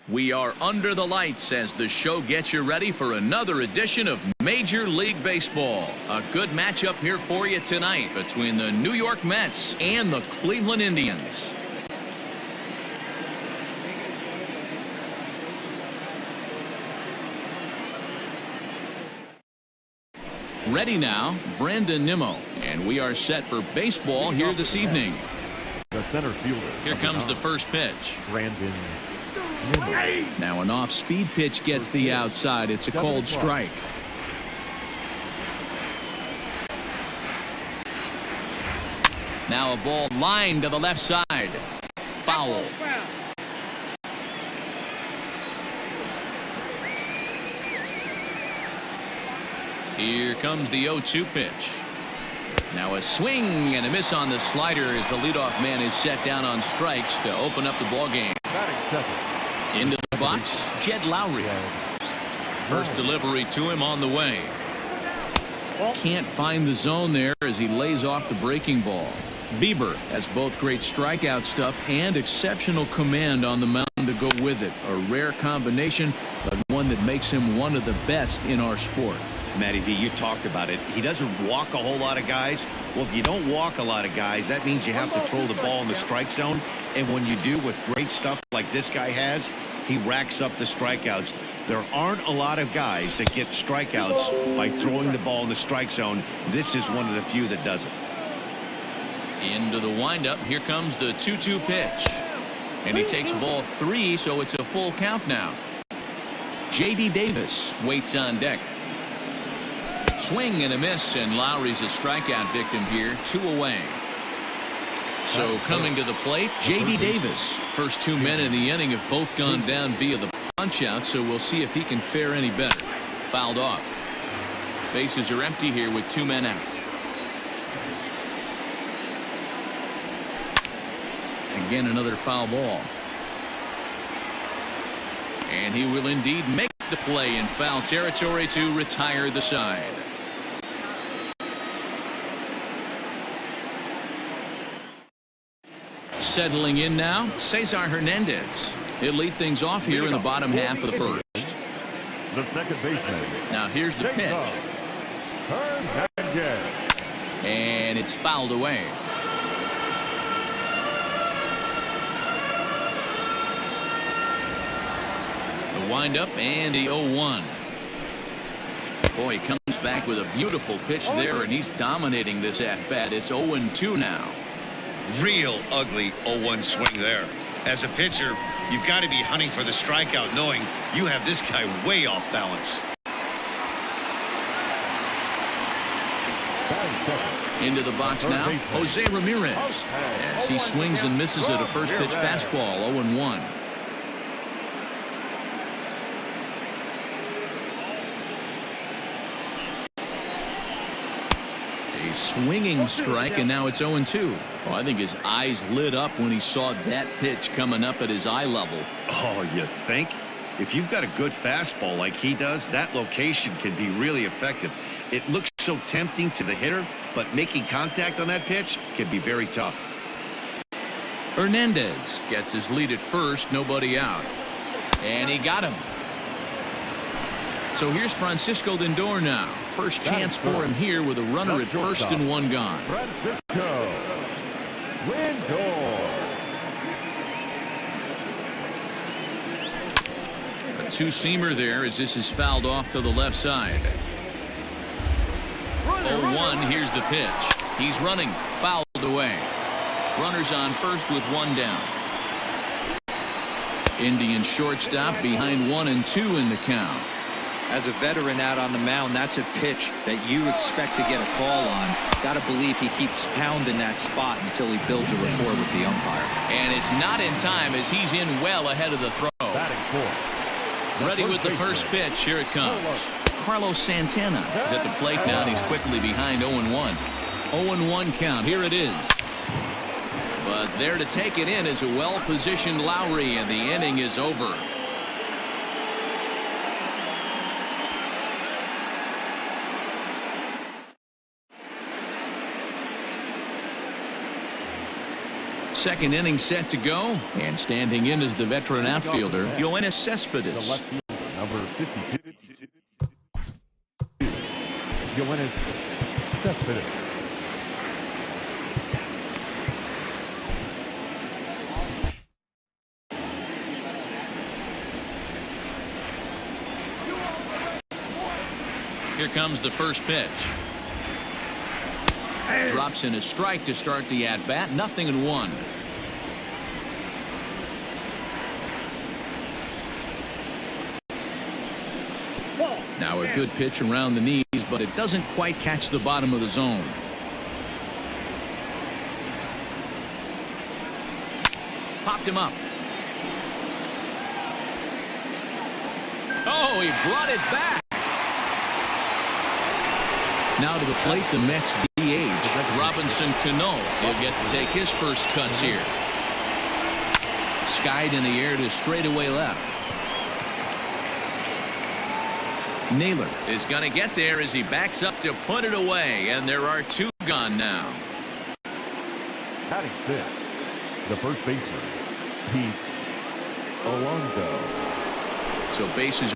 We are under the lights as the show gets you ready for another edition of Major League Baseball. A good matchup here for you tonight between the New York Mets and the Cleveland Indians. Ready now, Brandon Nimmo, and we are set for baseball here this evening. The center fielder. Here comes the first pitch. Brandon Nimmo. Now an off-speed pitch gets the outside. It's a cold strike. Now a ball lined to the left side. Foul. Here comes the 0-2 pitch. Now a swing and a miss on the slider as the leadoff man is set down on strikes to open up the ball game. Into the box, Jed Lowry. First delivery to him on the way. Can't find the zone there as he lays off the breaking ball. Bieber has both great strikeout stuff and exceptional command on the mound to go with it. A rare combination, but one that makes him one of the best in our sport. Matty V, you talked about it. He doesn't walk a whole lot of guys. Well, if you don't walk a lot of guys, that means you have to throw the ball in the strike zone. And when you do with great stuff like this guy has, he racks up the strikeouts. There aren't a lot of guys that get strikeouts by throwing the ball in the strike zone. This is one of the few that does it. Into the windup. Here comes the 2-2 pitch. And he takes ball 3, so it's a full count now. J.D. Davis waits on deck. Swing and a miss, and Lowry's a strikeout victim here. 2 away. So coming to the plate, J.D. Davis. First 2 men in the inning have both gone down via the punch-out, so we'll see if he can fare any better. Fouled off. Bases are empty here with 2 men out. Again, another foul ball. And he will indeed make the play in foul territory to retire the side. Settling in now, Cesar Hernandez. He'll lead things off here in the bottom half of the first. The second baseman. Now here's the pitch. Hernandez. And it's fouled away. The windup and the 0-1. Boy, he comes back with a beautiful pitch there, and he's dominating this at-bat. It's 0-2 now. Real ugly 0-1 swing there. As a pitcher, you've got to be hunting for the strikeout, knowing you have this guy way off balance. Into the box now, Jose Ramirez. As he swings and misses at a first pitch fastball, 0-1. Swinging strike, and now it's 0-2. Oh, I think his eyes lit up when he saw that pitch coming up at his eye level. Oh, you think? If you've got a good fastball like he does, that location can be really effective. It looks so tempting to the hitter, but making contact on that pitch can be very tough. Hernandez gets his lead at first, nobody out. And he got him. So here's Francisco Lindor now. First chance for him here with a runner at first and 1 gone. Francisco Lindor. A 2-seamer there as this is fouled off to the left side. 0-1, here's the pitch. He's running, fouled away. Runners on first with 1 down. Indian shortstop behind 1 and 2 in the count. As a veteran out on the mound, that's a pitch that you expect to get a call on. Got to believe he keeps pounding that spot until he builds a rapport with the umpire. And it's not in time as he's in well ahead of the throw. Ready with the first pitch. Here it comes. Carlos Santana is at the plate now, and he's quickly behind 0-1. 0-1 count. Here it is. But there to take it in is a well-positioned Lowry, and the inning is over. second inning set to go, and standing in is the veteran outfielder, Yoenis Cespedes. left fielder, number 52. Yoenis Cespedes. Here comes the first pitch. Drops in a strike to start the at-bat. 0-1. Now a good pitch around the knees, but it doesn't quite catch the bottom of the zone. Popped him up. Oh, he brought it back. Now to the plate, the Mets DH, Robinson Cano. He'll get to take his first cuts here. Skied in the air to straightaway left. Naylor is going to get there as he backs up to put it away, and there are two gone now. Batting fifth, the first baseman, Pete Alonso. So bases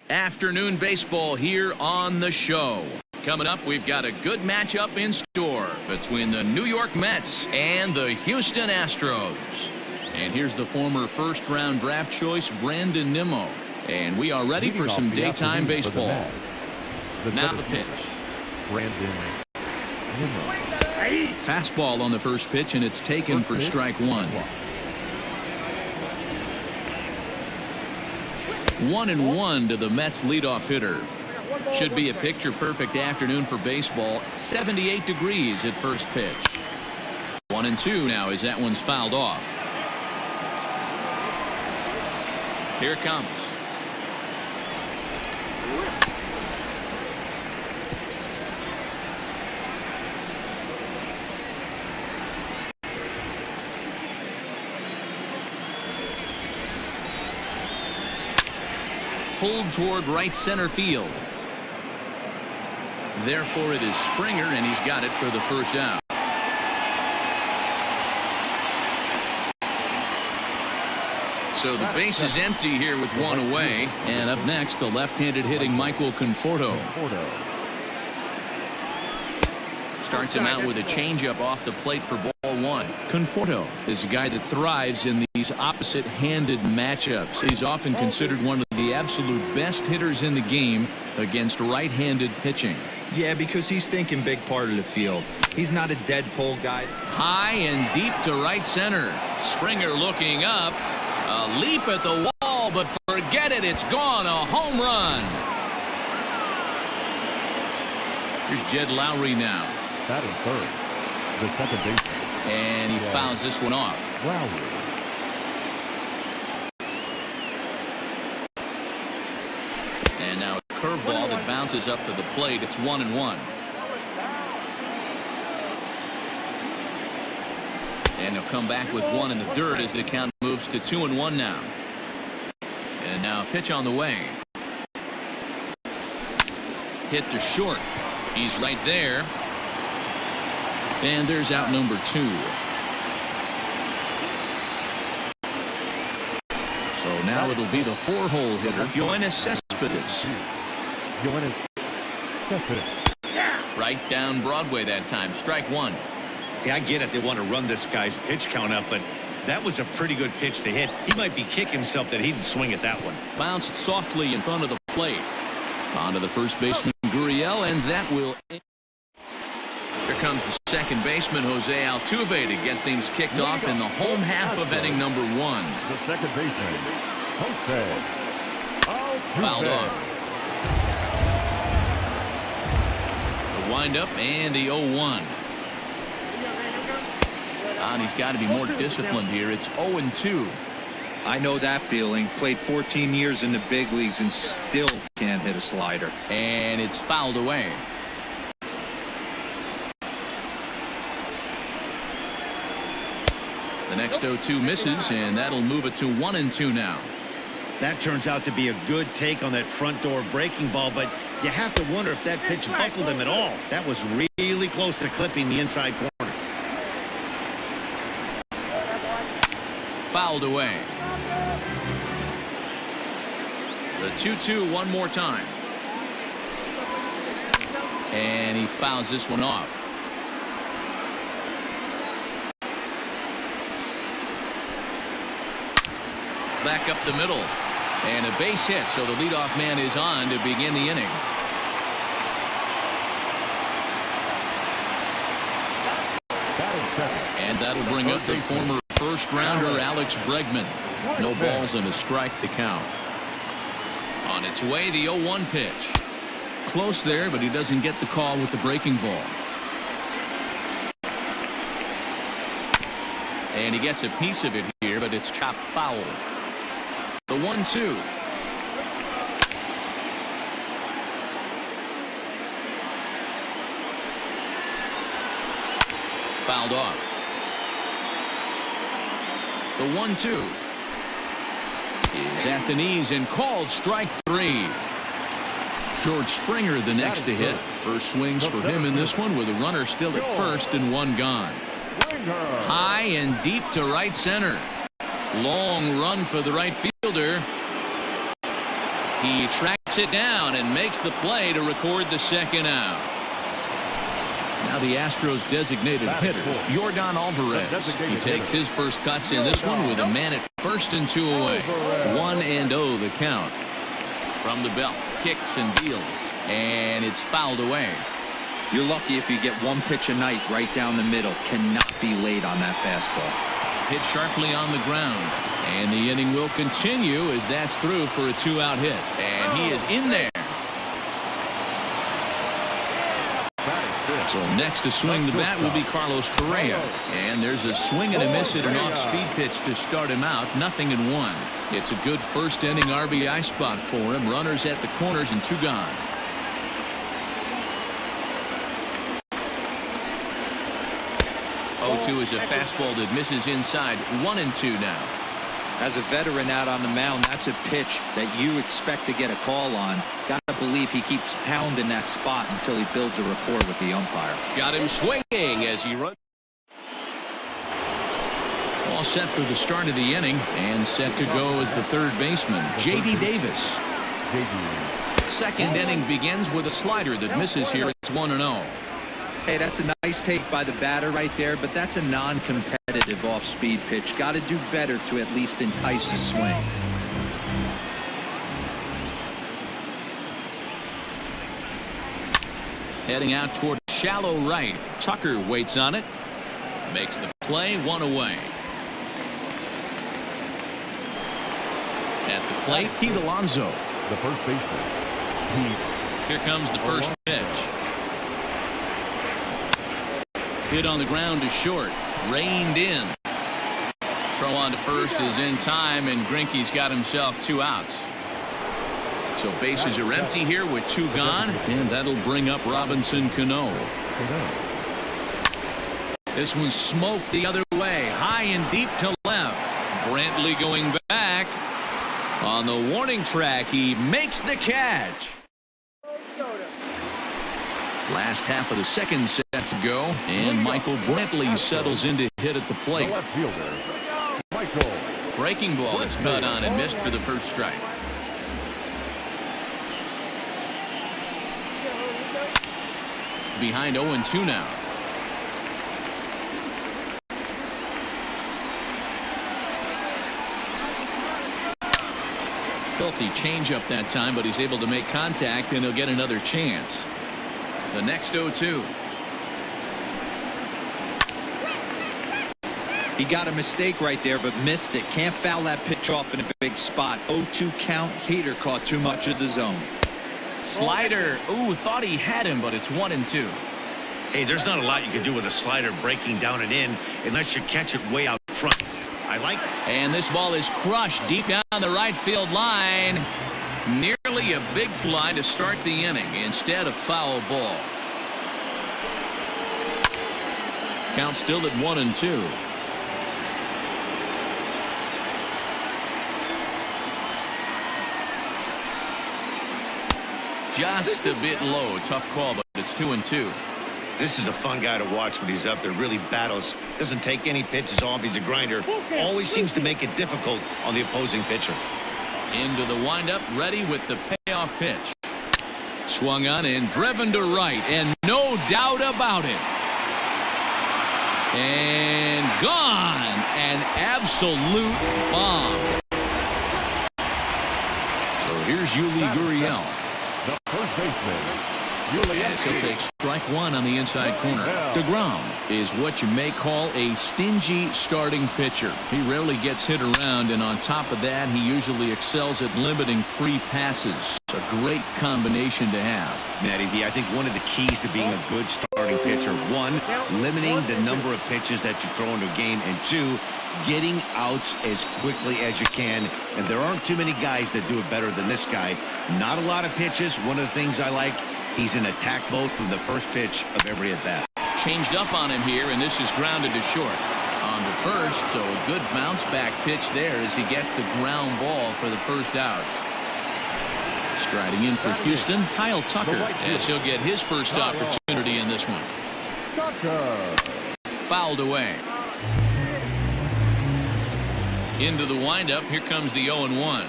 Afternoon baseball here on the show. Coming up, we've got a good matchup in store between the New York Mets and the Houston Astros. And here's the former first-round draft choice, Brandon Nimmo. And we are ready for some daytime baseball. Now the pitch. Brandon Nimmo. Fastball on the first pitch, and it's taken for strike one. 1-1 to the Mets leadoff hitter. Should be a picture-perfect afternoon for baseball. 78 degrees at first pitch. 1-2 now as that one's fouled off. Here it comes. Pulled toward right center field. Therefore, it is Springer, and he's got it for the first out. So the base is empty here with one away. And up next, the left-handed hitting Michael Conforto. Starts him out with a changeup off the plate for ball one. Conforto is a guy that thrives in these opposite-handed matchups. He's often considered one of the absolute best hitters in the game against right-handed pitching. Yeah, because he's thinking big part of the field. He's not a dead pull guy. High and deep to right center. Springer looking up. A leap at the wall, but forget it. It's gone. A home run. Here's Jed Lowry now. That is third. The second baseman. And he fouls this one off. Lowry. And now a curveball that bounces up to the plate. It's 1-1. And he'll come back with one in the dirt as the count moves to 2-1 now. And now a pitch on the way. Hit to short. He's right there. And there's out number 2. So now it'll be the 4-hole hitter, Yoenis Cespedes. Right down Broadway that time. Strike one. Yeah, I get it. They want to run this guy's pitch count up, but that was a pretty good pitch to hit. He might be kicking himself that he didn't swing at that one. Bounced softly in front of the plate. On to the first baseman, Gurriel, and that will... Here comes the second baseman, Jose Altuve, to get things kicked off in the home half of inning number 1. The second baseman, Jose Altuve. Fouled off. The windup and the 0-1. And he's got to be more disciplined here. It's 0-2. I know that feeling. Played 14 years in the big leagues and still can't hit a slider. And it's fouled away. The next 0-2 misses, and that'll move it to 1-2 now. That turns out to be a good take on that front door breaking ball, but you have to wonder if that pitch buckled him at all. That was really close to clipping the inside corner. Fouled away. The 2-2 one more time. And he fouls this one off. Back up the middle. And a base hit, so the leadoff man is on to begin the inning. And that'll bring up the former first-rounder Alex Bregman. No balls and a strike to count. On its way, the 0-1 pitch. Close there, but he doesn't get the call with the breaking ball. And he gets a piece of it here, but it's chopped foul. The 1-2. Fouled off. The 1-2 is at the knees and called strike 3. George Springer the next to hit. First swings for him in this one with a runner still at first and one gone. High and deep to right center. Long run for the right fielder. He tracks it down and makes the play to record the second out. Now the Astros designated hitter, Yordan Alvarez. He takes his first cuts in this one with a man at first and 2 away. 1-0 the count. From the belt, kicks and deals, and it's fouled away. You're lucky if you get one pitch a night right down the middle. Cannot be late on that fastball. Hit sharply on the ground, and the inning will continue as that's through for a 2-out hit, and he is in there. So next to swing the bat will be Carlos Correa, and there's a swing and a miss at an off-speed pitch to start him out. 0-1. It's a good first inning RBI spot for him. Runners at the corners and 2 gone. Oh, 2 is a fastball that misses inside. 1-2 now. As a veteran out on the mound, that's a pitch that you expect to get a call on. Got to believe he keeps pounding that spot until he builds a rapport with the umpire. Got him swinging as he runs. All set for the start of the inning, and set to go as the third baseman, J.D. Davis. Second inning begins with a slider that misses here. It's 1-0. Hey, that's a nice take by the batter right there, but that's a non-competitive off-speed pitch. Got to do better to at least entice a swing. Heading out toward shallow right. Tucker waits on it. Makes the play. 1 away. At the plate, Pete Alonso. The first baseman. Here comes the first pitch. Hit on the ground to short. Reined in. Throw on to first is in time, and Greinke's got himself 2 outs. So bases are empty here with 2 gone, and that'll bring up Robinson Cano. This one's smoked the other way, high and deep to left. Brantley going back. On the warning track, he makes the catch. Last half of the second set to go, and Michael Brantley settles in to hit at the plate. Breaking ball is cut on and missed for the first strike. Behind 0-2 now. Filthy changeup that time, but he's able to make contact, and he'll get another chance. The next 0-2. He got a mistake right there, but missed it. Can't foul that pitch off in a big spot. 0-2 count. Heater caught too much of the zone. Slider. Ooh, thought he had him, but it's 1-2. Hey, there's not a lot you can do with a slider breaking down and in unless you catch it way out front. I like it. And this ball is crushed deep down the right field line. Nearly a big fly to start the inning. Instead, a foul ball. Count still at 1-2. Just a bit low. Tough call, but it's 2-2. This is a fun guy to watch when he's up there. Really battles. Doesn't take any pitches off. He's a grinder. Always seems to make it difficult on the opposing pitcher. Into the windup, ready with the payoff pitch. Swung on and driven to right, and no doubt about it. And gone. An absolute bomb. So here's Yuli Gurriel. The first baseman. As he'll take strike 1 on the inside corner. DeGrom is what you may call a stingy starting pitcher. He rarely gets hit around, and on top of that, he usually excels at limiting free passes. A great combination to have. Matty D, I think one of the keys to being a good starting pitcher, 1, limiting the number of pitches that you throw into a game, and 2, getting outs as quickly as you can. And there aren't too many guys that do it better than this guy. Not a lot of pitches. One of the things I like, he's in attack mode from the first pitch of every at bat. Changed up on him here, and this is grounded to short. On to first, so a good bounce back pitch there as he gets the ground ball for the first out. Striding in for Houston, Kyle Tucker, as he'll get his first opportunity in this one. Fouled away. Into the windup. Here comes the 0-1.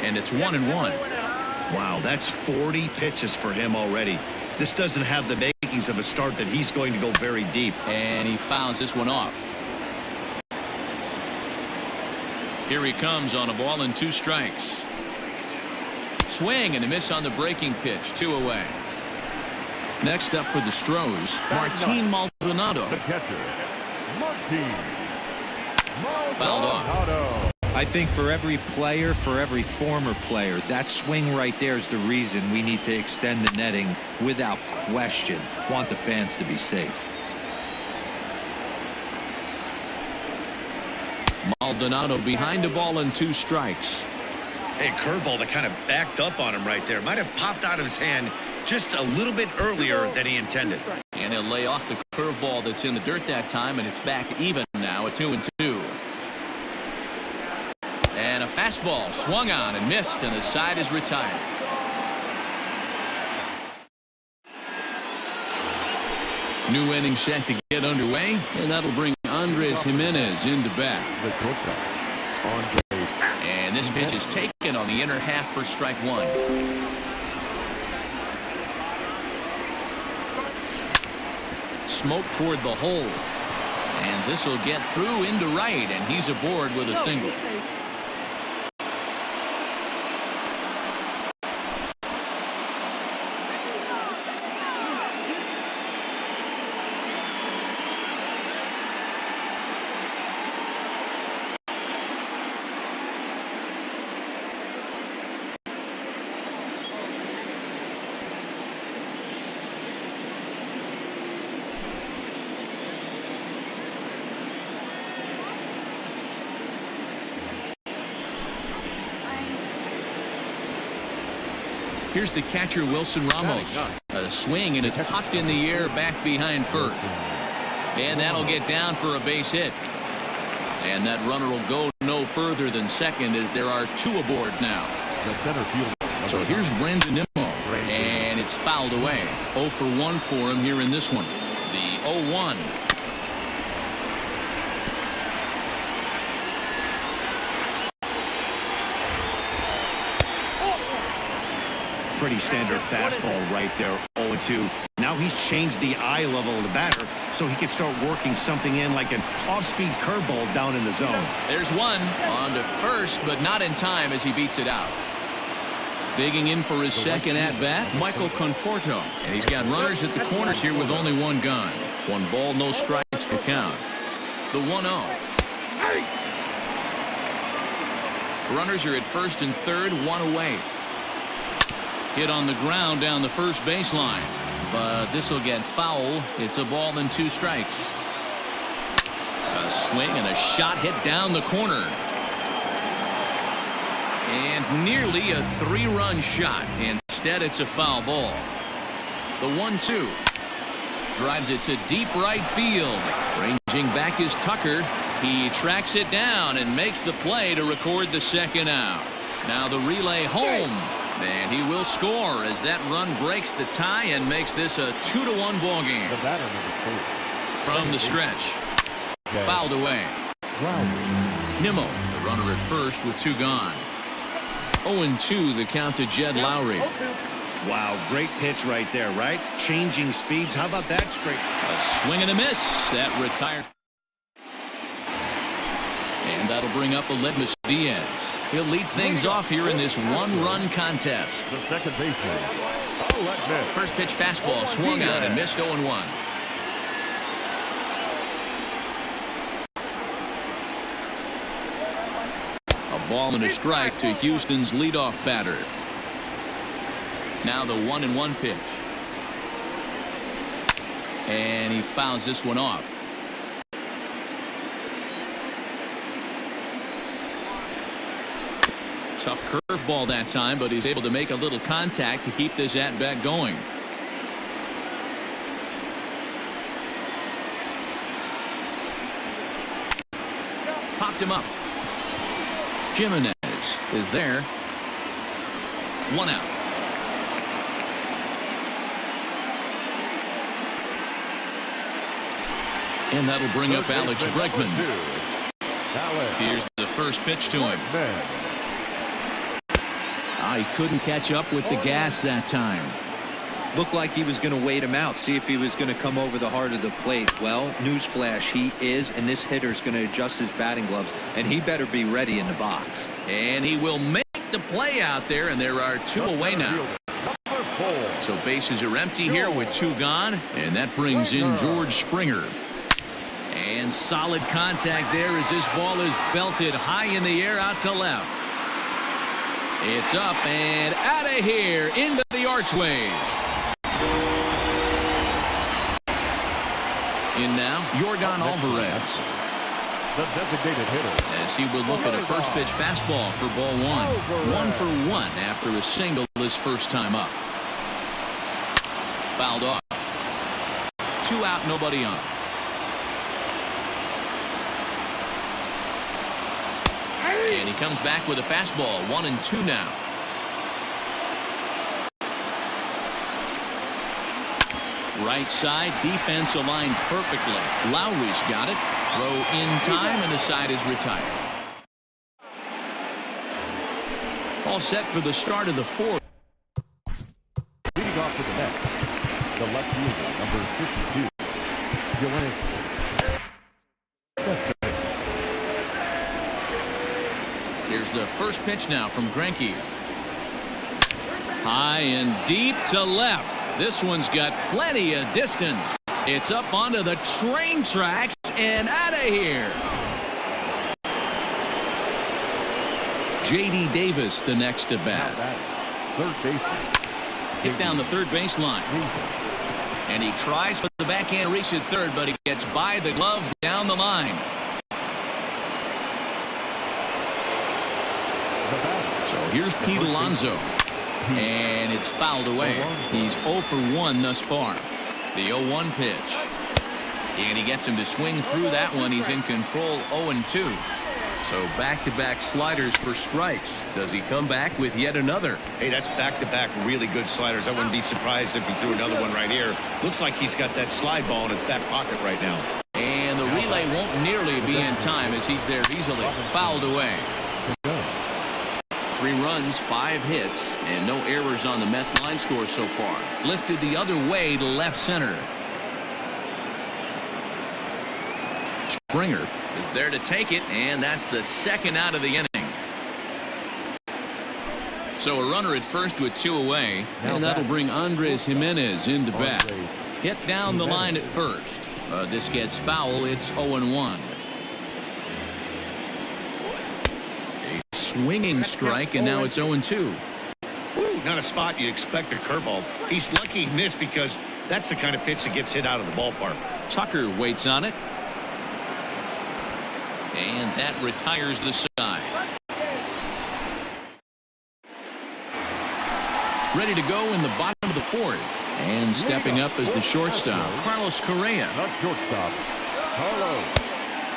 and it's 1-1. Wow, that's 40 pitches for him already. This doesn't have the makings of a start that he's going to go very deep. And he fouls this one off. Here he comes on a ball and 2 strikes. Swing and a miss on the breaking pitch. 2 away. Next up for the Stros, Martine Maldonado. The catcher, Martine Maldonado. Fouled off. I think for every player, for every former player, that swing right there is the reason we need to extend the netting without question. Want the fans to be safe. Maldonado behind the ball and 2 strikes. Hey, curveball that kind of backed up on him right there. Might have popped out of his hand just a little bit earlier than he intended. And he'll lay off the curveball that's in the dirt that time, and it's back even now at 2-2. And a fastball swung on and missed, and the side is retired. New inning set to get underway, and that'll bring Andres Jimenez into bat. The shortstop, Andres. And this pitch is taken on the inner half for strike 1. Smoke toward the hole, and this will get through into right, and he's aboard with a single. Here's the catcher, Wilson Ramos. A swing, and it's popped in the air back behind first. And that'll get down for a base hit. And that runner will go no further than second as there are 2 aboard now. The center fielder. So here's Brendan Nimmo. And it's fouled away. 0 for 1 for him here in this one. The 0-1. Pretty standard fastball right there. 0-2. Now he's changed the eye level of the batter so he can start working something in like an off-speed curveball down in the zone. There's one on to first, but not in time as he beats it out. Digging in for his second at-bat, Michael Conforto. And he's got runners at the corners here with only 1 gone. 1 ball, no strikes to count. The 1-0. Runners are at first and third, 1 away. Hit on the ground down the first baseline, but this will get foul. It's a ball and 2 strikes. A swing and a shot hit down the corner. And nearly a 3-run shot. Instead, it's a foul ball. The 1-2. Drives it to deep right field. Ranging back is Tucker. He tracks it down and makes the play to record the second out. Now the relay home. And he will score as that run breaks the tie and makes this a 2-1 ball game. The batter, number 4. From the stretch. Fouled away. Nimmo, the runner at first with 2 gone. 0-2 the count to Jed Lowry. Wow, great pitch right there, right? Changing speeds. How about that straight? A swing and a miss. That retired. And that'll bring up Aledmus Diaz. He'll lead things off here in this 1-run contest. The second baseman, Aledmus. First pitch fastball swung on and missed 0-1. A ball and a strike to Houston's leadoff batter. Now the 1-1 pitch. And he fouls this one off. Tough curveball that time, but he's able to make a little contact to keep this at-bat going. Popped him up. Jimenez is there. 1 out. And that'll bring up Alex Bregman. Here's the first pitch to him. He couldn't catch up with the gas that time. Looked like he was going to wait him out, see if he was going to come over the heart of the plate. Well, newsflash, he is, and this hitter's going to adjust his batting gloves, and he better be ready in the box. And he will make the play out there, and there are 2 away now. So bases are empty here with 2 gone, and that brings in George Springer. And solid contact there as this ball is belted high in the air out to left. It's up and out of here into the archways. In now, Yordan Alvarez. The designated hitter. As he will look at a first pitch fastball for ball 1. 1 for 1 after a single his first time up. Fouled off. 2 out, nobody on. And he comes back with a fastball. 1-2 now. Right side, defense aligned perfectly. Lowry's got it. Throw in time, and the side is retired. All set for the start of the 4th. Leading off to the net, the left fielder, number 52, Gillen. Here's the first pitch now from Greinke. High and deep to left. This one's got plenty of distance. It's up onto the train tracks and out of here. J.D. Davis the next to bat. Third baseman. Hit down the third base line. And he tries with the backhand reach at third, but he gets by the glove down the line. So here's Pete Alonso. And it's fouled away. He's 0 for 1 thus far. The 0-1 pitch. And he gets him to swing through that one. He's in control 0-2. So back-to-back sliders for strikes. Does he come back with yet another? Hey, that's back-to-back really good sliders. I wouldn't be surprised if he threw another one right here. Looks like he's got that slide ball in his back pocket right now. And the relay won't nearly be in time as he's there easily. Fouled away. 3 runs, 5 hits, and no errors on the Mets line score so far. Lifted the other way to left center. Springer is there to take it, and that's the 2nd out of the inning. So a runner at first with 2 away, and that'll bring Andres Jimenez into bat. Hit down the line at first. This gets foul. It's 0-1. Swinging strike, and now it's 0-2. Woo, not a spot you'd expect a curveball. He's lucky he missed because that's the kind of pitch that gets hit out of the ballpark. Tucker waits on it. And that retires the side. Ready to go in the bottom of the 4th. And stepping up as the shortstop, Carlos Correa. Not shortstop, Carlos.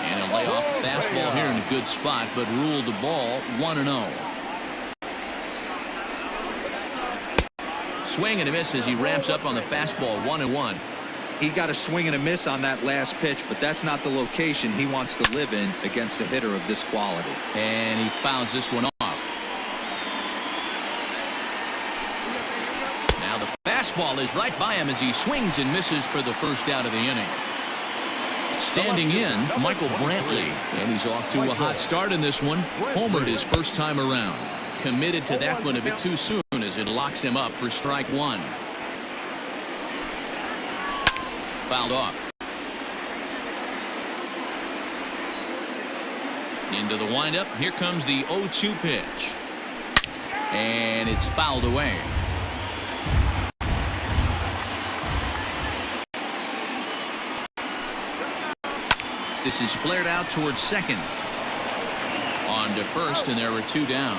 And he'll lay off a fastball here in a good spot, but ruled the ball 1-0. Swing and a miss as he ramps up on the fastball. 1-1. He got a swing and a miss on that last pitch, but that's not the location he wants to live in against a hitter of this quality. And he fouls this one off. Now the fastball is right by him as he swings and misses for the first out of the inning. Standing in, Michael Brantley, and he's off to a hot start in this one. Homered his first time around. Committed to that one a bit too soon as it locks him up for strike 1. Fouled off. Into the windup. Here comes the 0-2 pitch. And it's fouled away. This is flared out towards second. On to first, and there are 2 down.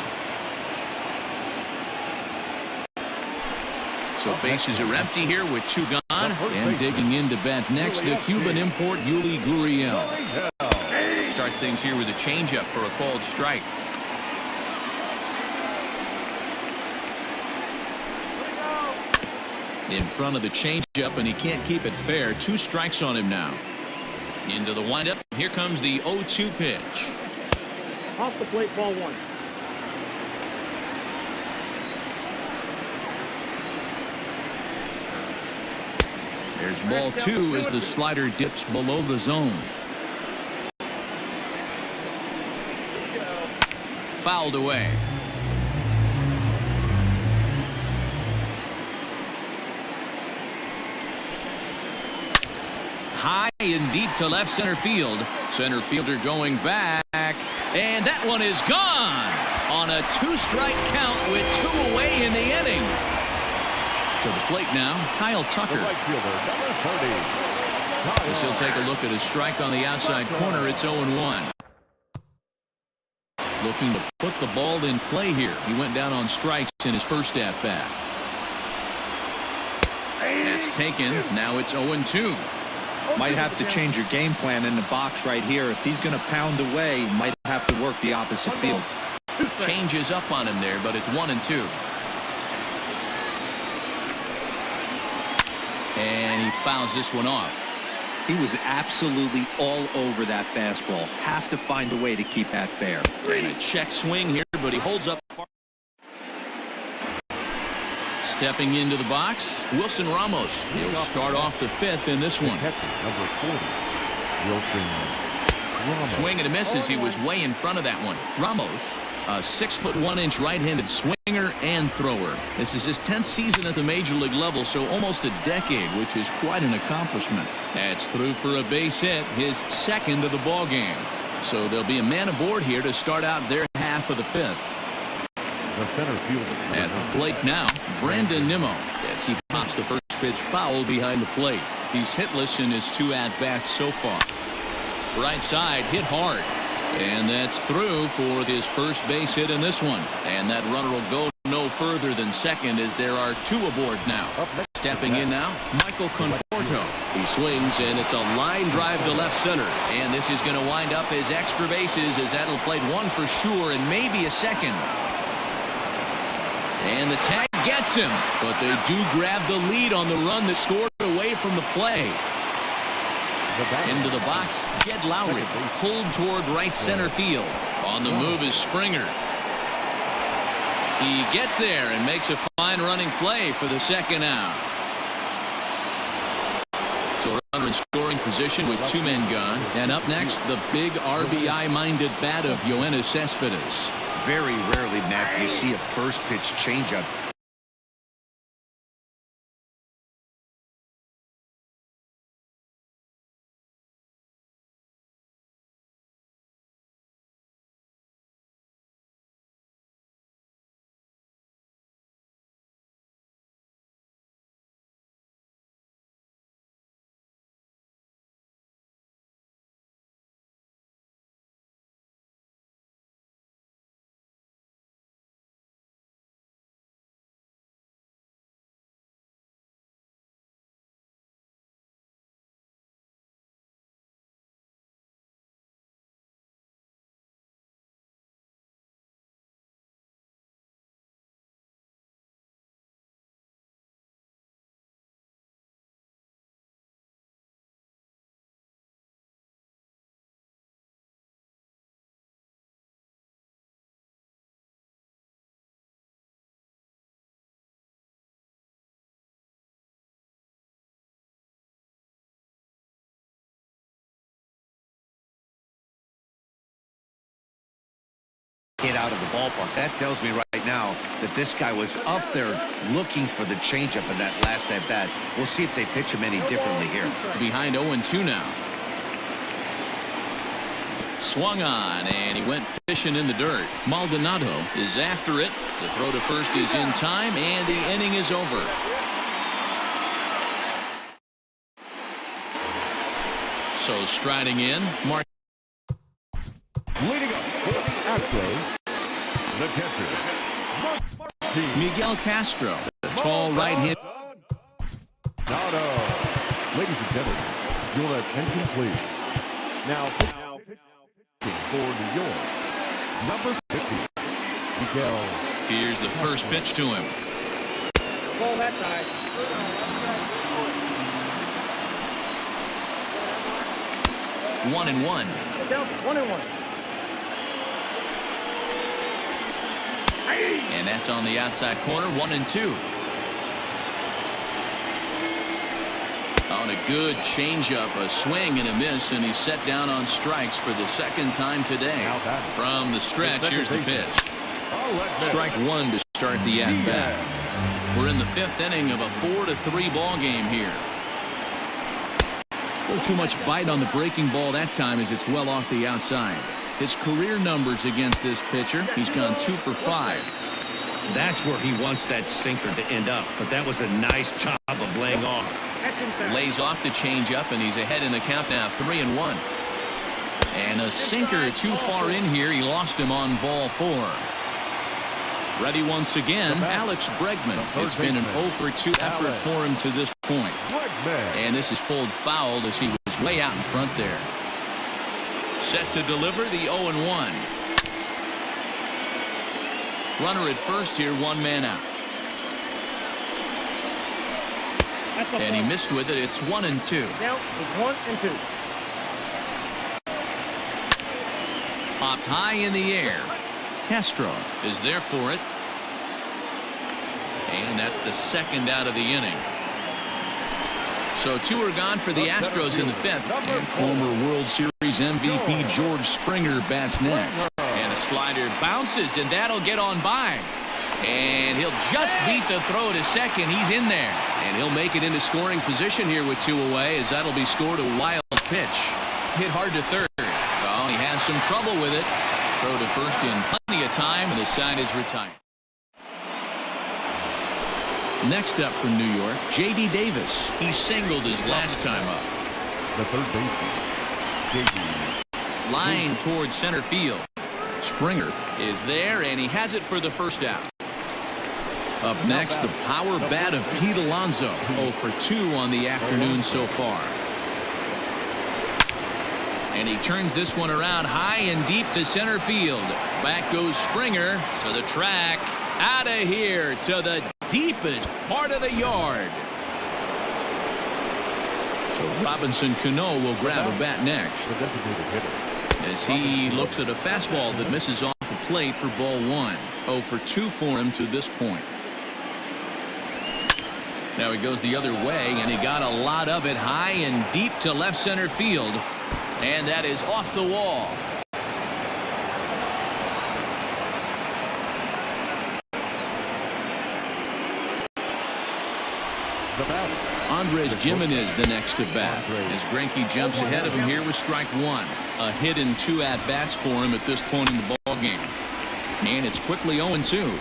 So bases are empty here with 2 gone. And digging into bat next, the Cuban import Yuli Gurriel. Starts things here with a changeup for a called strike. In front of the changeup, and he can't keep it fair. 2 strikes on him now. Into the windup. Here comes the 0-2 pitch. Off the plate, ball 1. There's ball 2 as the slider dips below the zone. Fouled away. High and deep to left center field. Center fielder going back. And that one is gone on a 2-strike count with 2 away in the inning. To the plate now, Kyle Tucker. The right fielder, number 30. As he'll take a look at a strike on the outside corner. It's 0-1. Looking to put the ball in play here. He went down on strikes in his first at bat. That's taken. Now it's 0-2. Might have to change your game plan in the box right here. If he's going to pound away, might have to work the opposite field. Changes up on him there, but it's 1-2. And he fouls this one off. He was absolutely all over that fastball. Have to find a way to keep that fair. And a check swing here, but he holds up. Stepping into the box, Wilson Ramos. He'll start off the 5th in this one. Number 40. Wilson Ramos. Swing and a miss as he was way in front of that one. Ramos, a 6'1" right-handed swinger and thrower. This is his 10th season at the major league level, so almost a decade, which is quite an accomplishment. That's through for a base hit, his 2nd of the ball game. So there'll be a man aboard here to start out their half of the 5th. The center fielder. At the plate now, Brandon Nimmo. As he pops the first pitch foul behind the plate. He's hitless in his 2 at-bats so far. Right side hit hard. And that's through for his first base hit in this one. And that runner will go no further than second as there are 2 aboard now. Stepping in now, Michael Conforto. He swings and it's a line drive to left center. And this is going to wind up as extra bases as that'll play 1 for sure and maybe a second. And the tag gets him, but they do grab the lead on the run that scored away from the play. Into the box, Jed Lowry pulled toward right center field. On the move is Springer. He gets there and makes a fine running play for the 2nd out. So runner in scoring position with 2 men gone. And up next, the big RBI-minded bat of Yoenis Cespedes. Very rarely, Matt, you see a first pitch changeup. Hit out of the ballpark. That tells me right now that this guy was up there looking for the changeup in that last at bat. We'll see if they pitch him any differently here. Behind 0-2 now. Swung on and he went fishing in the dirt. Maldonado is after it. The throw to first is in time and the inning is over. So striding in, Leading up for the Astros, the catcher, Miguel Castro, the tall right hand. Nado. Ladies and gentlemen, your attention please. Now pitching for New York, number 50, Miguel. Here's the first pitch to him. Ball that side. 1-1. 1-1. And that's on the outside corner. 1-2. On a good changeup, a swing and a miss, and he's set down on strikes for the second time today. From the stretch, here's the pitch. Strike one to start the at-bat. We're in the fifth inning of a 4-3 ball game here. A little too much bite on the breaking ball that time as it's well off the outside. His career numbers against this pitcher, he's gone 2 for 5. That's where he wants that sinker to end up, but that was a nice job of laying off. Lays off the changeup, and he's ahead in the count now, 3-1. And a sinker too far in here. He lost him on ball 4. Ready once again, Alex Bregman. It's been an 0 for 2 effort for him to this point. And this is pulled foul as he was way out in front there. Set to deliver the 0-1. Runner at first here, 1 man out. And he missed with it. It's 1-2. Now it's 1-2. Popped high in the air. Castro is there for it. And that's the second out of the inning. So 2 are gone for the Astros in the fifth. And former World Series MVP George Springer bats next. And a slider bounces, and that'll get on by. And he'll just beat the throw to second. He's in there. And he'll make it into scoring position here with 2 away, as that'll be scored. A wild pitch. Hit hard to third. Well, he has some trouble with it. Throw to first in plenty of time, and the side is retired. Next up from New York, J.D. Davis. He singled his last time up. The third baseman, J.D. Line towards center field. Springer is there, and he has it for the first out. Up next, the power bat of Pete Alonso. 0 for 2 on the afternoon so far. And he turns this one around high and deep to center field. Back goes Springer to the track. Out of here to the deepest part of the yard. So Robinson Cano will grab a bat next. As he looks at a fastball that misses off the plate for ball 1. 0 for 2 for him to this point. Now he goes the other way, and he got a lot of it high and deep to left center field. And that is off the wall. Andres Gimenez the next to bat as Greinke jumps ahead of him here with strike 1. A hit and 2 at-bats for him at this point in the ball game. And it's quickly 0-2.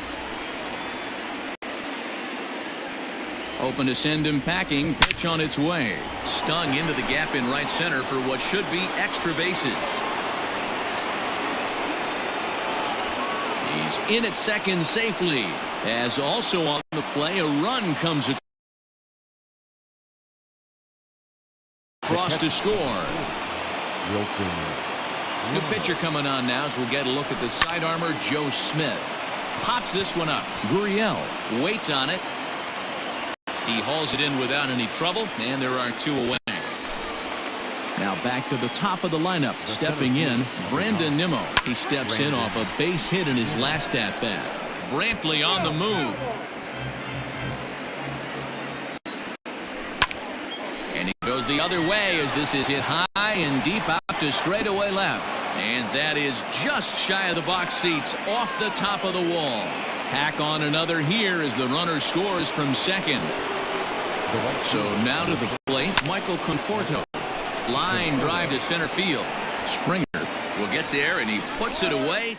Open to send him packing. Pitch on its way. Stung into the gap in right center for what should be extra bases. He's in at second safely. As also on the play, a run comes across to score. New pitcher coming on now as we'll get a look at the side armor, Joe Smith. Pops this one up. Gurriel waits on it. He hauls it in without any trouble, and there are 2 away. Now back to the top of the lineup. Stepping in, Brandon Nimmo. He steps in off a base hit in his last at-bat. Brantley on the move. And he goes the other way as this is hit high and deep out to straightaway left. And that is just shy of the box seats, off the top of the wall. Tack on another here as the runner scores from second. So now to the plate, Michael Conforto. Line drive to center field. Springer will get there, and he puts it away.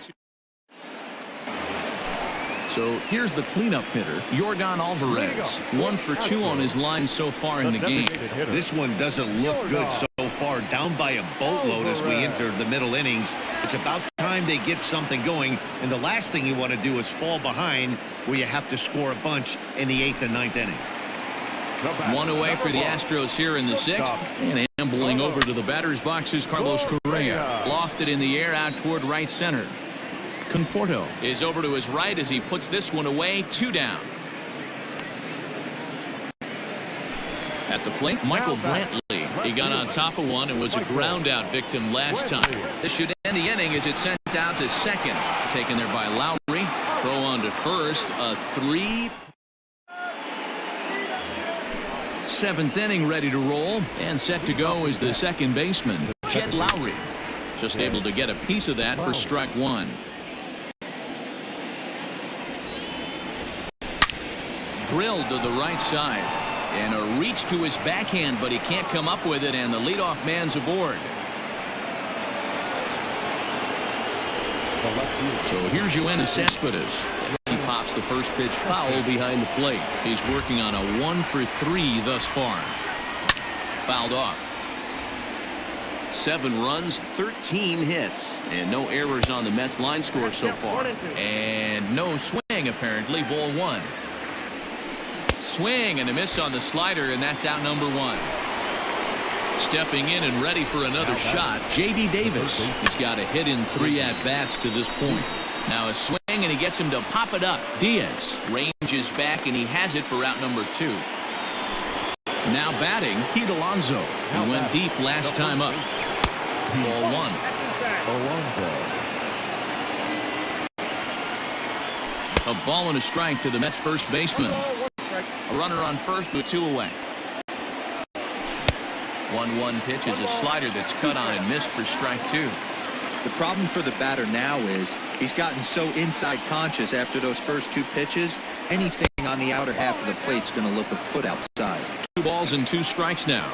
So here's the cleanup hitter, Yordan Alvarez. 1 for 2 on his line so far in the game. This one doesn't look good so far. Down by a boatload as we enter the middle innings. It's about time they get something going. And the last thing you want to do is fall behind where you have to score a bunch in the 8th and 9th inning. 1 away for the Astros here in the 6th. And ambling over to the batter's box is Carlos Correa. Lofted in the air out toward right center. Conforto is over to his right as he puts this one away. 2 down. At the plate, Michael Brantley. He got on top of one and was a ground out victim last time. This should end the inning as it's sent out to second. Taken there by Lowry. Throw on to first. A 3. Seventh inning ready to roll, and set to go is the second baseman, Jed Lowry. Just able to get a piece of that for strike one. Drilled to the right side, and a reach to his backhand, but he can't come up with it, and the leadoff man's aboard. So here's Yoenis Cespedes. He pops the first pitch foul behind the plate. He's working on a 1-for-3 thus far. Fouled off. 7 runs, 13 hits, and no errors on the Mets line score so far. And no swing apparently. Ball 1. Swing and a miss on the slider, and that's out number 1. Stepping in and ready for another shot, J.D. Davis. He's got a hit in 3 at-bats to this point. Now a swing, and he gets him to pop it up. Diaz ranges back, and he has it for out number 2. Now batting, Pete Alonso, who went deep last time up. Ball 1. A ball and a strike to the Mets first baseman. A runner on first with 2 away. 1-1 pitch is a slider that's cut on and missed for strike 2. The problem for the batter now is he's gotten so inside conscious after those first 2 pitches. Anything on the outer half of the plate's going to look a foot outside. 2 balls and 2 strikes now.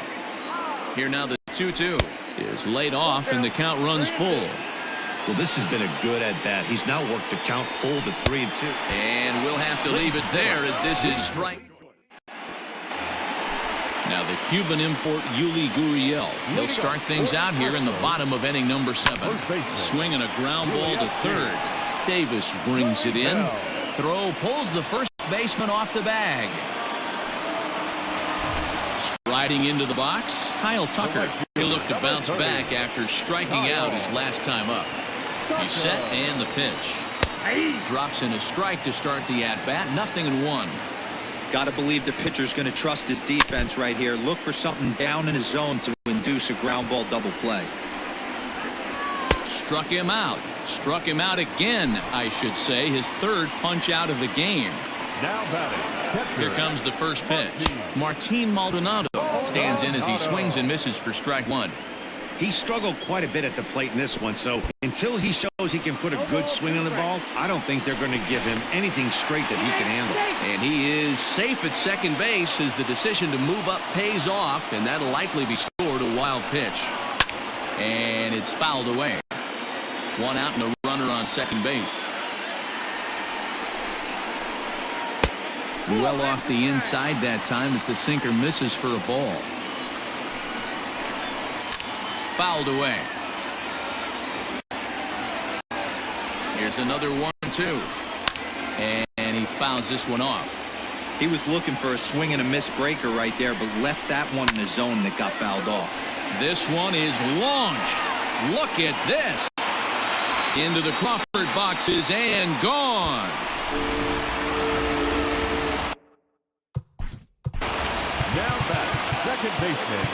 Here now the 2-2 is laid off, and the count runs full. Well, this has been a good at bat. He's now worked the count full to 3-2. And we'll have to leave it there as this is strike. Now the Cuban import Yuli Gurriel. He'll start things out here in the bottom of inning number 7. Swinging a ground ball to third. Davis brings it in. Throw pulls the first baseman off the bag. Striding into the box, Kyle Tucker. He'll look to bounce back after striking out his last time up. He's set, and the pitch. Drops in a strike to start the at-bat. 0-1. Got to believe the pitcher's going to trust his defense right here. Look for something down in his zone to induce a ground ball double play. Struck him out. Struck him out again, I should say. His 3rd punch out of the game. Now batting. Here comes the first pitch. Martine Maldonado stands in as he swings and misses for strike 1. He struggled quite a bit at the plate in this one, so until he shows he can put a good swing on the ball, I don't think they're going to give him anything straight that he can handle. And he is safe at second base as the decision to move up pays off, and that'll likely be scored a wild pitch. And it's fouled away. 1 out and a runner on second base. Well off the inside that time as the sinker misses for a ball. Fouled away. Here's another 1-2. And he fouls this one off. He was looking for a swing and a miss breaker right there, but left that one in the zone that got fouled off. This one is launched. Look at this. Into the Crawford boxes and gone. Now back, second baseman,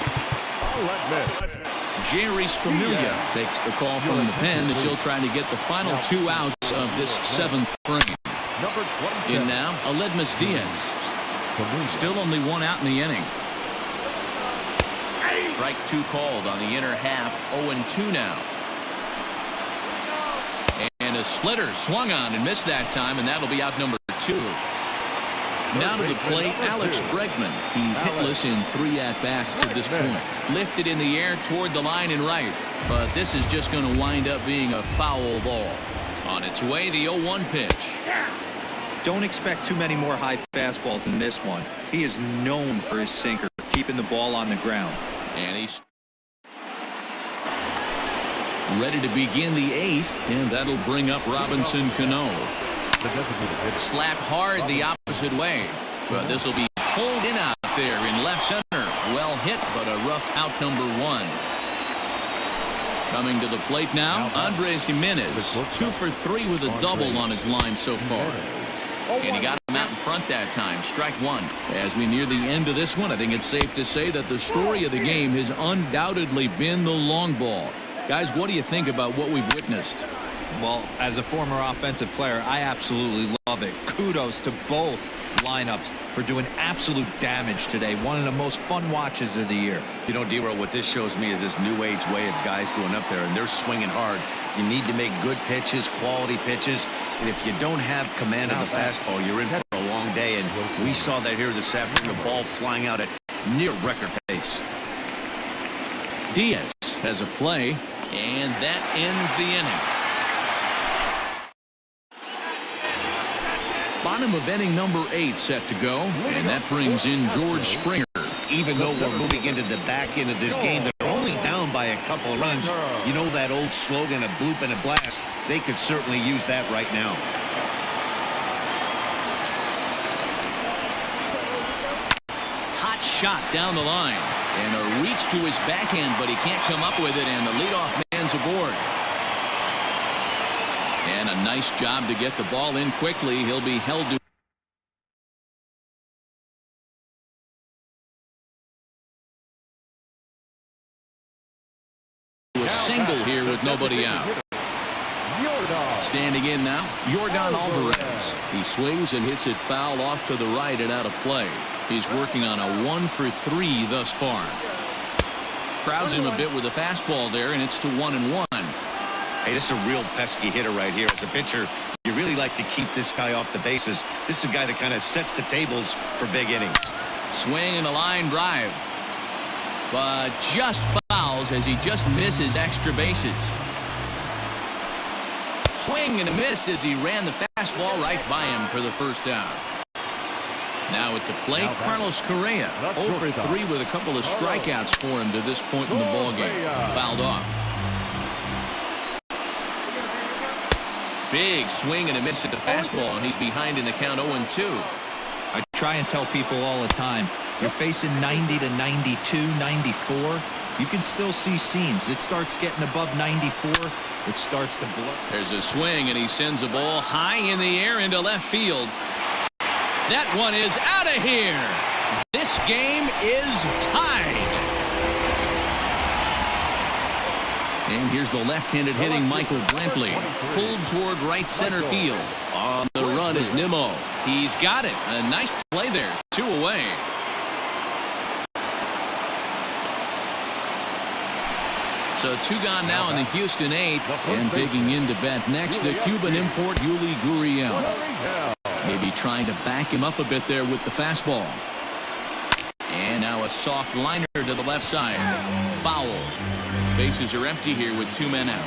Alvarez. Jerry Spromilia takes the call from the pen as he'll try to get the final 2 outs of this 7th frame. In now, Aledmus Diaz. Still only 1 out in the inning. Strike 2 called on the inner half. 0-2 now. And a splitter swung on and missed that time, and that'll be out number 2. Now to the plate, Alex Bregman. He's hitless in 3 at-bats to this point. Lifted in the air toward the line and right. But this is just going to wind up being a foul ball. On its way, the 0-1 pitch. Don't expect too many more high fastballs in this one. He is known for his sinker, keeping the ball on the ground. And he's ready to begin the 8th, and that'll bring up Robinson Cano. Slap hard the opposite way, but this will be pulled in out there in left center. Well hit, but a rough out number 1. Coming to the plate now, Andres Jimenez. 2 for 3 with a double on his line so far. And he got him out in front that time. Strike 1. As we near the end of this one, I think it's safe to say that the story of the game has undoubtedly been the long ball. Guys, what do you think about what we've witnessed? Well, as a former offensive player, I absolutely love it. Kudos to both lineups for doing absolute damage today. One of the most fun watches of the year. You know, D-Row, what this shows me is this new age way of guys going up there, and they're swinging hard. You need to make good pitches, quality pitches, and if you don't have command of the fastball, you're in for a long day, and we saw that here this afternoon, the ball flying out at near record pace. Diaz has a play, and that ends the inning. Bottom of inning number 8 set to go, and that brings in George Springer. Even though we're moving into the back end of this game, they're only down by a couple of runs. You know that old slogan, a bloop and a blast? They could certainly use that right now. Hot shot down the line, and a reach to his backhand, but he can't come up with it, and the leadoff man's aboard. And a nice job to get the ball in quickly. He'll be held to a single here with nobody out. Standing in now, Yordan Alvarez. He swings and hits it foul off to the right and out of play. He's working on a 1 for 3 thus far. Crowds him a bit with a fastball there, and it's to 1-1. Hey, this is a real pesky hitter right here. As a pitcher, you really like to keep this guy off the bases. This is a guy that kind of sets the tables for big innings. Swing and a line drive, but just fouls as he just misses extra bases. Swing and a miss as he ran the fastball right by him for the first down. Now at the plate, Carlos Correa, 0 for 3 with a couple of strikeouts for him to this point in the ballgame. Fouled off. Big swing and a miss at the fastball, and he's behind in the count 0-2. I try and tell people all the time, you're facing 90 to 92, 94. You can still see seams. It starts getting above 94. It starts to blow. There's a swing, and he sends a ball high in the air into left field. That one is out of here. This game is tied. And here's the left-handed hitting Michael Brantley. Pulled toward right center field. On the run is Nimmo. He's got it. A nice play there. 2 away. So 2 gone now in the Houston 8th. And digging in to bat next, the Cuban import Yuli Gurriel. Maybe trying to back him up a bit there with the fastball. And now a soft liner to the left side. Foul. Bases are empty here with 2 men out.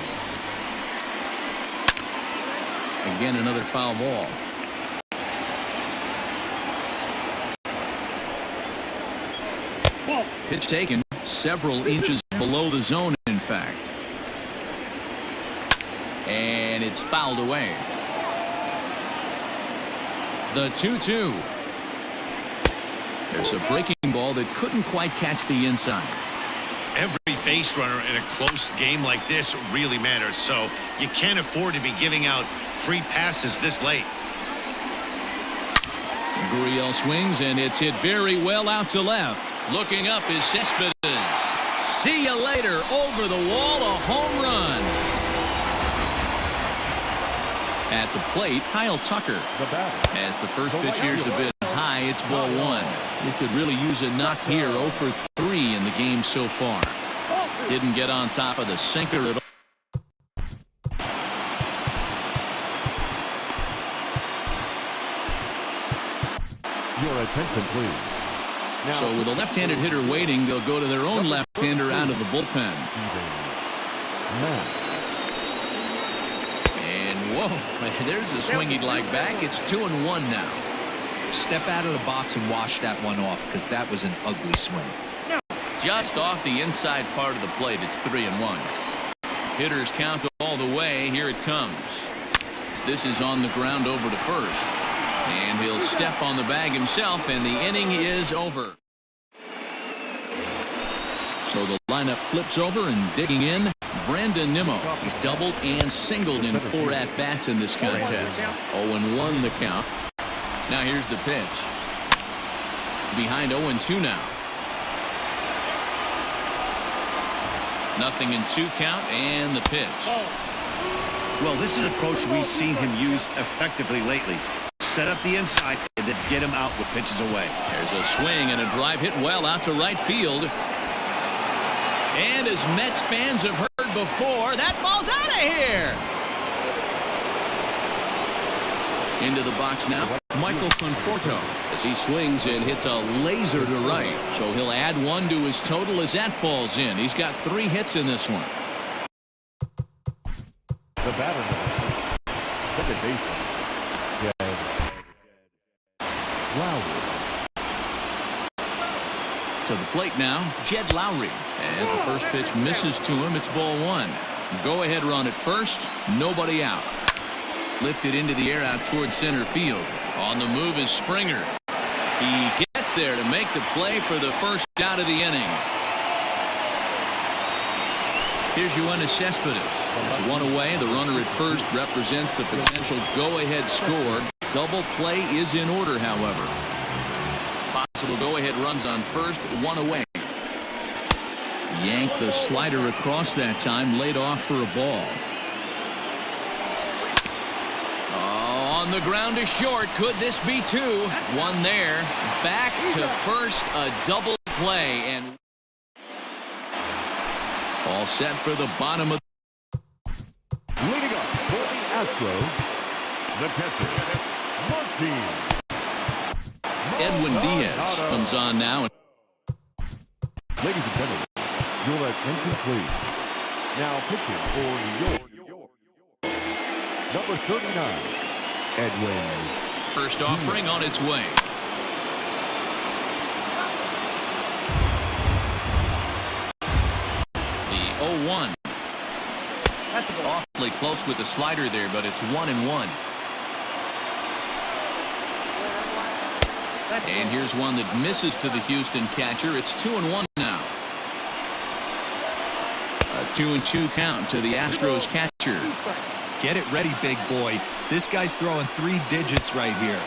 Again, another foul ball. Pitch taken several inches below the zone, in fact. And it's fouled away. The 2-2. There's a breaking ball that couldn't quite catch the inside. Every base runner in a close game like this really matters, so you can't afford to be giving out free passes this late. Gurriel swings, and it's hit very well out to left. Looking up is Cespedes. See you later. Over the wall, a home run. At the plate, Kyle Tucker. As the first pitch here's a bit high, it's ball 1. He could really use a knock here. 0 for 3 in the game so far. Didn't get on top of the sinker at all. Your attention, please. Now, so with a left-handed hitter waiting, they'll go to their own left-hander out of the bullpen. And whoa, there's a swing he'd like back. It's 2-1 now. Step out of the box and wash that one off, because that was an ugly swing. Just off the inside part of the plate, it's 3-1. Hitters count all the way. Here it comes. This is on the ground over to first. And he'll step on the bag himself, and the inning is over. So the lineup flips over, and digging in, Brandon Nimmo. He's doubled and singled in 4 at-bats in this contest. 0-1 the count. Now here's the pitch. Behind 0-2 now. 0-2 count, and the pitch. Well, this is an approach we've seen him use effectively lately. set up the inside and then get him out with pitches away. There's a swing and a drive hit well out to right field. And as Mets fans have heard before, that ball's out of here. Into the box now, Michael Conforto, as he swings and hits a laser to right. So he'll add one to his total as that falls in. He's got 3 hits in this one. The batter, second baseman, Jed Lowry. To the plate now, Jed Lowry. As the first pitch misses to him, it's ball 1. Go ahead run at first, nobody out. Lifted into the air out towards center field. On the move is Springer. He gets there to make the play for the first out of the inning. Here's Yoenis Cespedes. There's one away. The runner at first represents the potential go-ahead score. Double play is in order, however. Possible go-ahead runs on first, one away. Yanked the slider across that time, laid off for a ball. On the ground to short. Could this be 2? One there. Back to first. A double play. And all set for the bottom of. Leading up for the Astros, the catcher, Martine. Edwin Diaz comes on now. Ladies and gentlemen, you're at incomplete. Now pitching for New York, number 39, Edwin. First offering on its way. The 0-1. Awfully close with the slider there, but it's 1-1. And here's one that misses to the Houston catcher. It's 2-1 now. A 2-2 count to the Astros catcher. Get it ready, big boy. This guy's throwing 3 digits right here.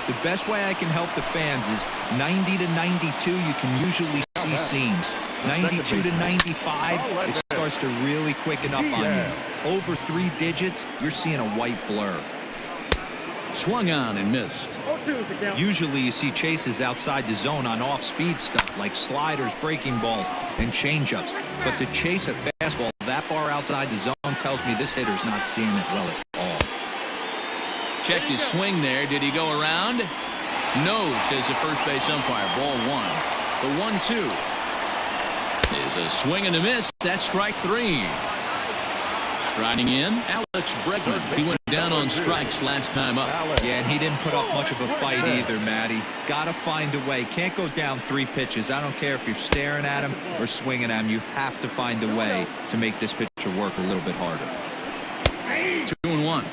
The best way I can help the fans is 90 to 92. You can usually see seams. 92 to 95, it starts to really quicken up on you. Over 3 digits, you're seeing a white blur. Swung on and missed. Usually you see chases outside the zone on off-speed stuff like sliders, breaking balls, and changeups. But to chase a fastball that far outside the zone tells me this hitter's not seeing it well at all. Checked his swing there. Did he go around? No, says the first base umpire. Ball 1. The 1-2 is a swing and a miss. That's strike 3. Striding in, Alex Bregman. He went down on strikes last time up. Yeah, and he didn't put up much of a fight either, Matty. Got to find a way. Can't go down 3 pitches. I don't care if you're staring at him or swinging at him. You have to find a way to make this pitcher work a little bit harder. 2-1.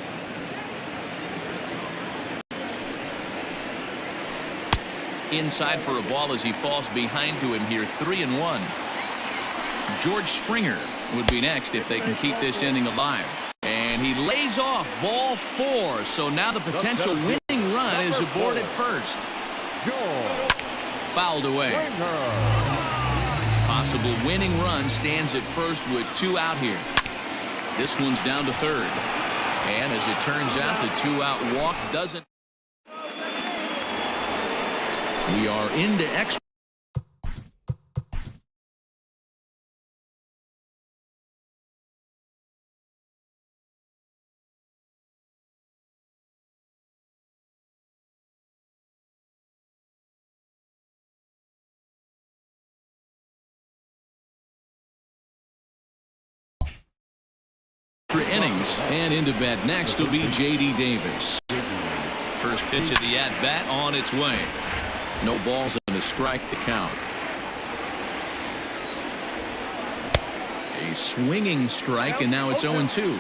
Inside for a ball as he falls behind to him here. 3-1. George Springer would be next if they can keep this inning alive. And he lays off. Ball 4. So now the potential winning run is aboard at first. Fouled away. Possible winning run stands at first with 2 out here. This one's down to third. And as it turns out, the 2-out walk doesn't. We are into extra. Innings, and into bat next will be J.D. Davis. First pitch of the at-bat on its way. No balls and a strike to count. A swinging strike, and now it's 0-2.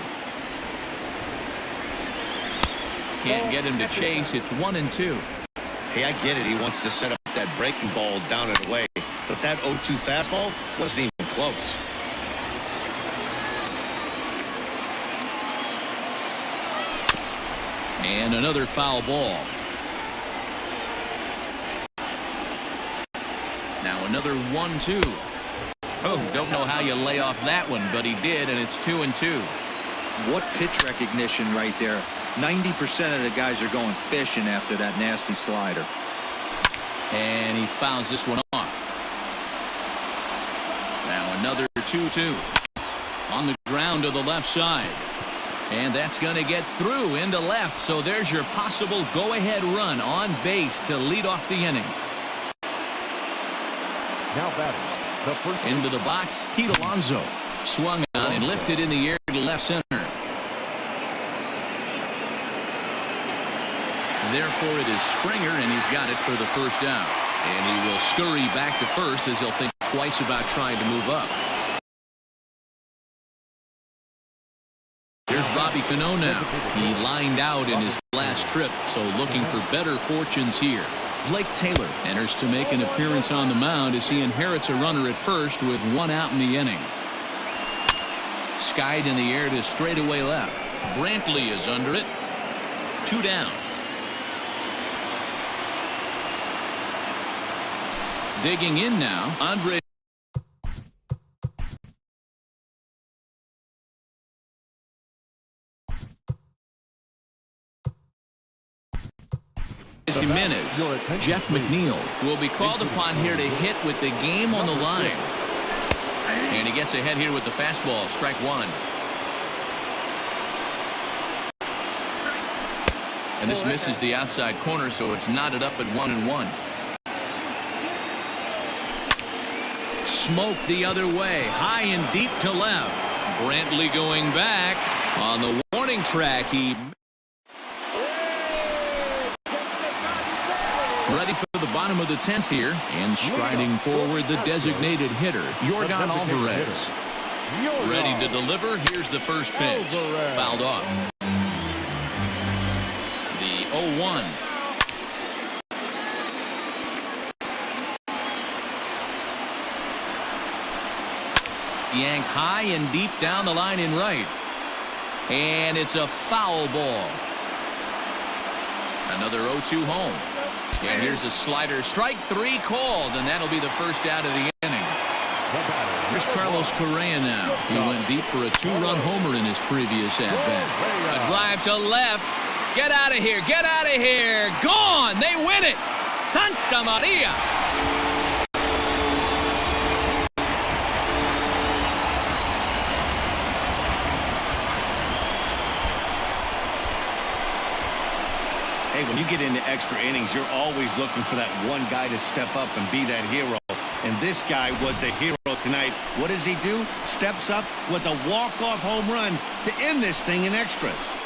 Can't get him to chase. It's 1-2. Hey, I get it. He wants to set up that breaking ball down and away, but that 0-2 fastball wasn't even close. And another foul ball. Now another 1-2. Oh, don't know how you lay off that one, but he did, and it's 2-2. What pitch recognition right there. 90% of the guys are going fishing after that nasty slider. And he fouls this one off. Now another 2-2. On the ground to the left side. And that's going to get through into left. So there's your possible go-ahead run on base to lead off the inning. Now batting. The first Into the box, Pete Alonso. Swung on and lifted in the air to left center. Therefore, it is Springer, and he's got it for the first out. And he will scurry back to first as he'll think twice about trying to move up. Here's Bobby Cano now. He lined out in his last trip, so looking for better fortunes here. Blake Taylor enters to make an appearance on the mound as he inherits a runner at first with one out in the inning. Skied in the air to straightaway left. Brantley is under it. 2 down. Digging in now, Andre. Jimenez. Jeff McNeil will be called upon here to hit with the game on the line. And he gets ahead here with the fastball. Strike one. And this misses the outside corner, so it's knotted up at 1-1. Smoke the other way. High and deep to left. Brantley going back on the warning track. He ready for the bottom of the 10th here, and striding forward the designated hitter, Yordan Alvarez. Ready to deliver. Here's the first pitch. Fouled off. The 0-1. Yanked high and deep down the line in right. And it's a foul ball. Another 0-2 home. And here's a slider. Strike 3 called, and that'll be the first out of the inning. Here's Carlos Correa now. He went deep for a 2-run homer in his previous at-bat. A drive to left. Get out of here. Get out of here. Gone. They win it. Santa Maria. When you get into extra innings, you're always looking for that one guy to step up and be that hero. And this guy was the hero tonight. What does he do? Steps up with a walk-off home run to end this thing in extras.